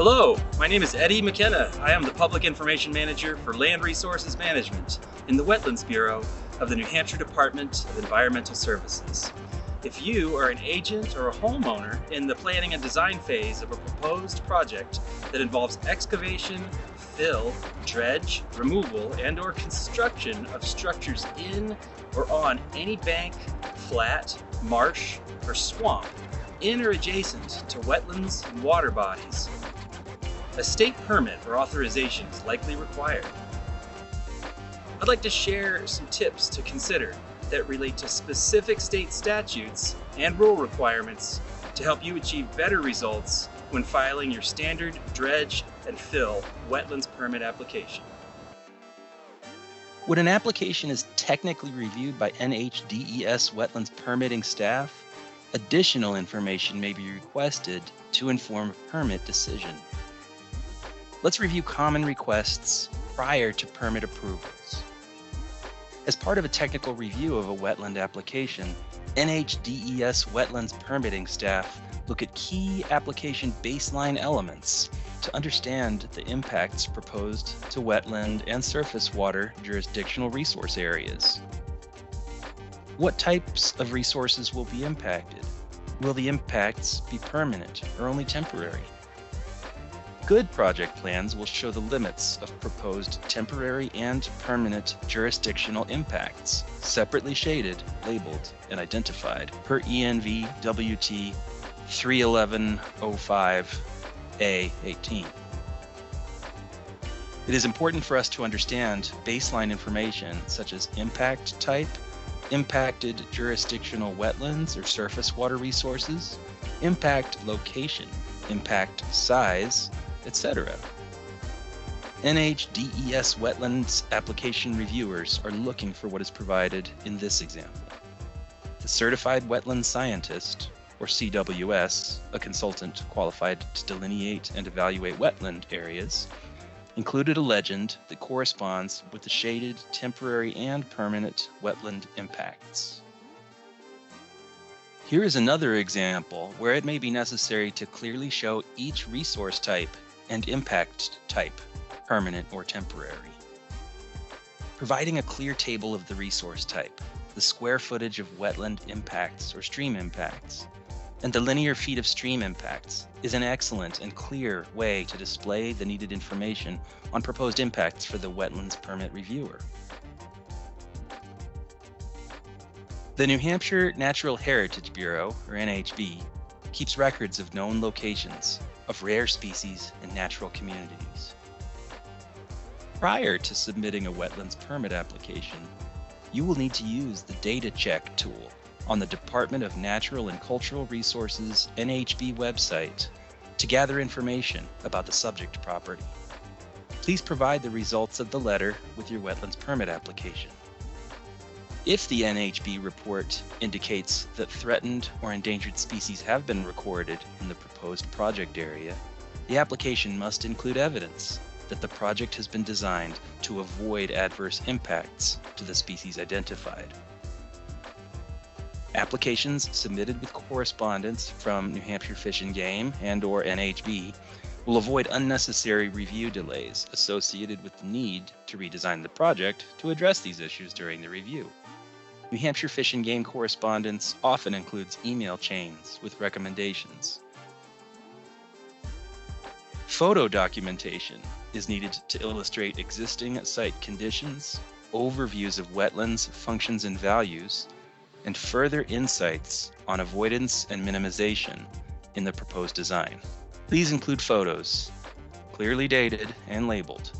Hello, my name is Eddie McKenna. I am the Public Information Manager for Land Resources Management in the Wetlands Bureau of the New Hampshire Department of Environmental Services. If you are an agent or a homeowner in the planning and design phase of a proposed project that involves excavation, fill, dredge, removal, and/or construction of structures in or on any bank, flat, marsh, or swamp, in or adjacent to wetlands and water bodies, a state permit or authorization is likely required. I'd like to share some tips to consider that relate to specific state statutes and rule requirements to help you achieve better results when filing your standard dredge and fill wetlands permit application. When an application is technically reviewed by NHDES wetlands permitting staff, additional information may be requested to inform a permit decision. Let's review common requests prior to permit approvals. As part of a technical review of a wetland application, NHDES wetlands permitting staff look at key application baseline elements to understand the impacts proposed to wetland and surface water jurisdictional resource areas. What types of resources will be impacted? Will the impacts be permanent or only temporary? Good project plans will show the limits of proposed temporary and permanent jurisdictional impacts, separately shaded, labeled, and identified per ENV WT 31105A18. It is important for us to understand baseline information such as impact type, impacted jurisdictional wetlands or surface water resources, impact location, impact size, etc. NHDES wetlands application reviewers are looking for what is provided in this example. The Certified Wetland Scientist, or CWS, a consultant qualified to delineate and evaluate wetland areas, included a legend that corresponds with the shaded temporary and permanent wetland impacts. Here is another example where it may be necessary to clearly show each resource type and impact type, permanent or temporary. Providing a clear table of the resource type, the square footage of wetland impacts or stream impacts, and the linear feet of stream impacts is an excellent and clear way to display the needed information on proposed impacts for the wetlands permit reviewer. The New Hampshire Natural Heritage Bureau, or NHB, keeps records of known locations of rare species and natural communities. Prior to submitting a wetlands permit application, you will need to use the Data Check tool on the Department of Natural and Cultural Resources NHB website to gather information about the subject property. Please provide the results of the letter with your wetlands permit application. If the NHB report indicates that threatened or endangered species have been recorded in the proposed project area, the application must include evidence that the project has been designed to avoid adverse impacts to the species identified. Applications submitted with correspondence from New Hampshire Fish and Game and/or NHB will avoid unnecessary review delays associated with the need to redesign the project to address these issues during the review. New Hampshire Fish and Game correspondence often includes email chains with recommendations. Photo documentation is needed to illustrate existing site conditions, overviews of wetlands, functions, and values, and further insights on avoidance and minimization in the proposed design. These include photos, clearly dated and labeled,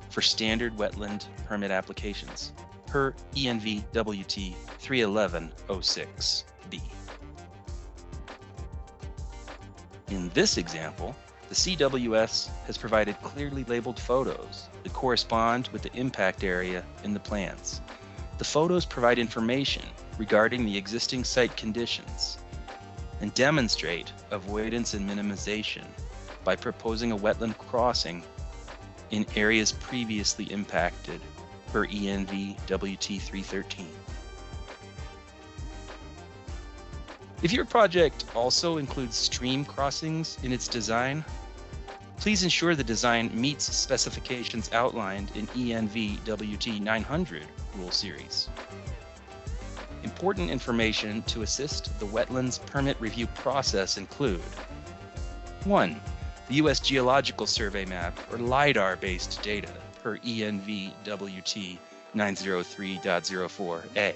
for standard wetland permit applications per ENV WT 31106B. In this example, the CWS has provided clearly labeled photos that correspond with the impact area in the plans. The photos provide information regarding the existing site conditions and demonstrate avoidance and minimization by proposing a wetland crossing in areas previously impacted per ENV WT 313. If your project also includes stream crossings in its design, Please ensure the design meets specifications outlined in ENV WT 900 rule series. Important information to assist the wetlands permit review process include 1. The U.S. Geological Survey map or LIDAR-based data per ENV WT 903.04a.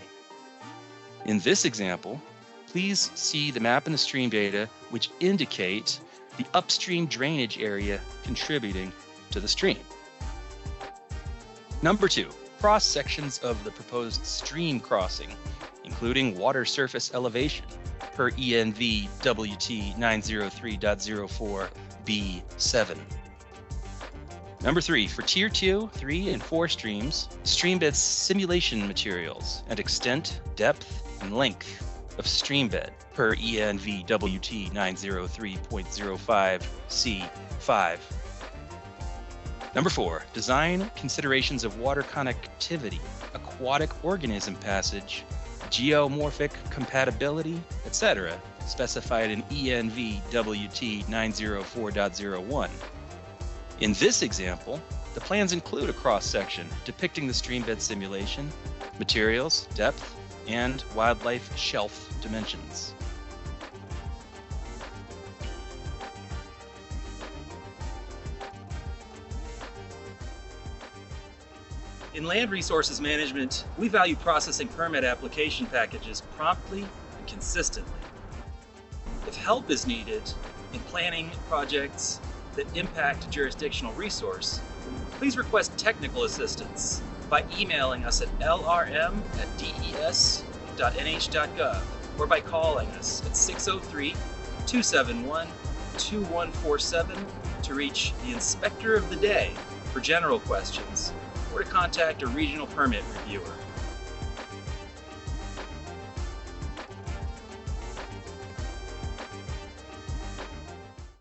In this example, please see the map and the stream data which indicate the upstream drainage area contributing to the stream. Number 2, cross sections of the proposed stream crossing, including water surface elevation per ENV WT 903.04b7. Number 3, for Tier 2, 3, and 4 streams, streambed simulation materials and extent, depth, and length of streambed per ENV WT 903.05c5. Number 4, design considerations of water connectivity, aquatic organism passage, geomorphic compatibility, etc., specified in ENV WT 904.01. In this example, the plans include a cross-section depicting the streambed simulation, materials, depth, and wildlife shelf dimensions. In land resources management, we value processing permit application packages promptly and consistently. If help is needed in planning projects that impact a jurisdictional resource, please request technical assistance by emailing us at lrm@des.nh.gov or by calling us at 603-271-2147 to reach the Inspector of the Day for general questions or to contact a regional permit reviewer.